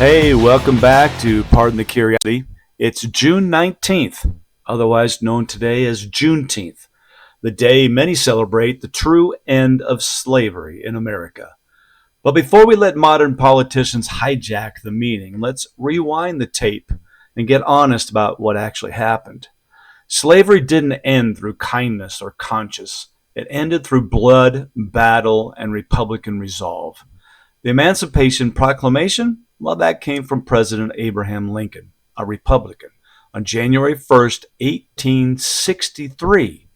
Hey, welcome back to Pardon the Curiosity. It's June 19th, otherwise known today as Juneteenth, the day many celebrate the true end of slavery in America. But before we let modern politicians hijack the meaning, let's rewind the tape and get honest about what actually happened. Slavery didn't end through kindness or conscience. It ended through blood, battle, and Republican resolve. The Emancipation Proclamation? Well, that came from President Abraham Lincoln, a Republican, on January 1st, 1863.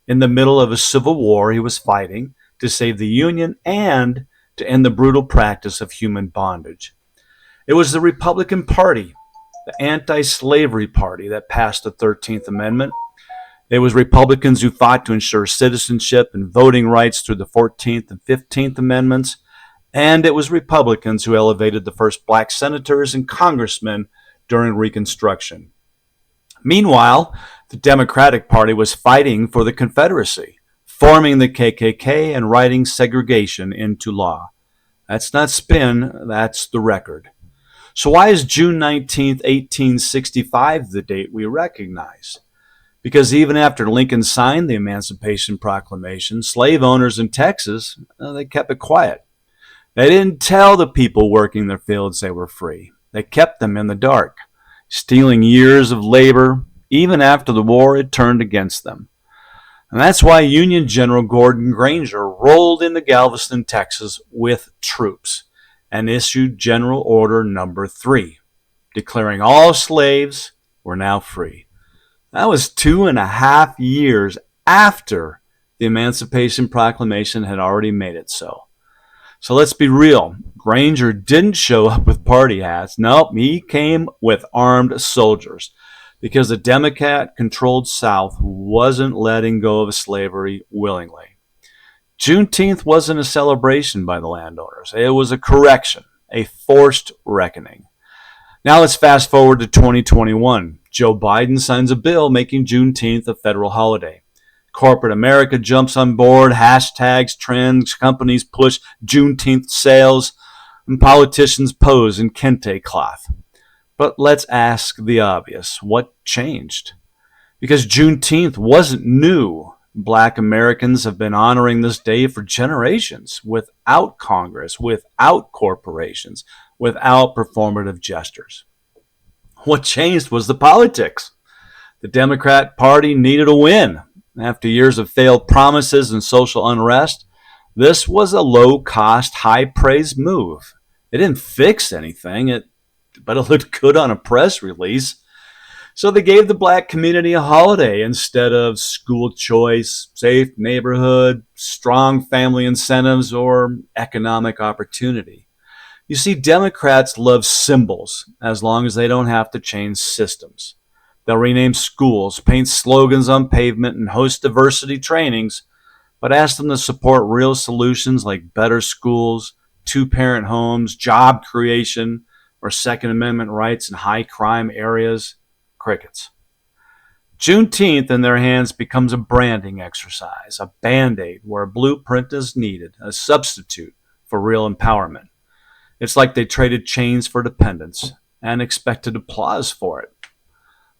In the middle of a civil war he was fighting to save the Union and to end the brutal practice of human bondage. It was the Republican Party, the anti-slavery party, that passed the 13th Amendment. It was Republicans who fought to ensure citizenship and voting rights through the 14th and 15th Amendments. And it was Republicans who elevated the first black senators and congressmen during Reconstruction. Meanwhile, the Democratic Party was fighting for the Confederacy, forming the KKK and writing segregation into law. That's not spin, that's the record. So why is June 19th, 1865 the date we recognize? Because even after Lincoln signed the Emancipation Proclamation, slave owners in Texas, they kept it quiet. They didn't tell the people working their fields they were free. They kept them in the dark, stealing years of labor. Even after the war, it turned against them. And that's why Union General Gordon Granger rolled into Galveston, Texas with troops and issued General Order Number 3, declaring all slaves were now free. That was 2.5 years after the Emancipation Proclamation had already made it so. So let's be real. Granger didn't show up with party hats. Nope, he came with armed soldiers because the Democrat-controlled South wasn't letting go of slavery willingly. Juneteenth wasn't a celebration by the landowners. It was a correction, a forced reckoning. Now let's fast forward to 2021. Joe Biden signs a bill making Juneteenth a federal holiday. Corporate America jumps on board, hashtags, trends, companies push Juneteenth sales, and politicians pose in kente cloth. But let's ask the obvious. What changed? Because Juneteenth wasn't new. Black Americans have been honoring this day for generations without Congress, without corporations, without performative gestures. What changed was the politics. The Democrat Party needed a win. After years of failed promises and social unrest, this was a low-cost, high-praise move. It didn't fix anything, but it looked good on a press release. So they gave the black community a holiday instead of school choice, safe neighborhood, strong family incentives, or economic opportunity. You see, Democrats love symbols as long as they don't have to change systems. They'll rename schools, paint slogans on pavement, and host diversity trainings, but ask them to support real solutions like better schools, two-parent homes, job creation, or Second Amendment rights in high-crime areas. Crickets. Juneteenth in their hands becomes a branding exercise, a Band-Aid where a blueprint is needed, a substitute for real empowerment. It's like they traded chains for dependence and expected applause for it.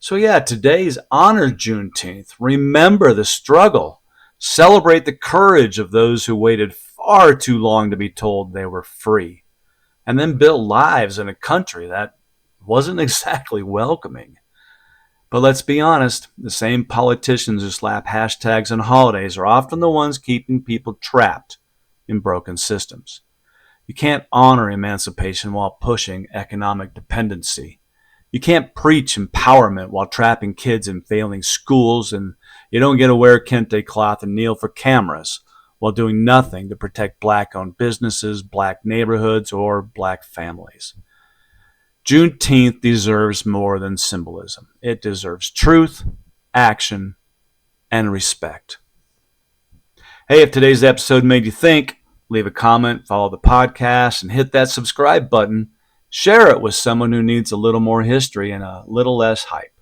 So yeah, today's honor Juneteenth. Remember the struggle. Celebrate the courage of those who waited far too long to be told they were free. And then build lives in a country that wasn't exactly welcoming. But let's be honest, the same politicians who slap hashtags on holidays are often the ones keeping people trapped in broken systems. You can't honor emancipation while pushing economic dependency. You can't preach empowerment while trapping kids in failing schools, and you don't get to wear kente cloth and kneel for cameras while doing nothing to protect black-owned businesses, black neighborhoods, or black families. Juneteenth deserves more than symbolism. It deserves truth, action, and respect. Hey, if today's episode made you think, leave a comment, follow the podcast, and hit that subscribe button. Share it with someone who needs a little more history and a little less hype.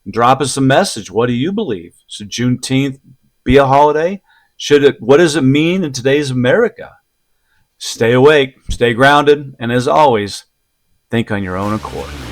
And drop us a message. What do you believe? Should Juneteenth be a holiday? What does it mean in today's America? Stay awake, stay grounded, and as always, Think on your own accord.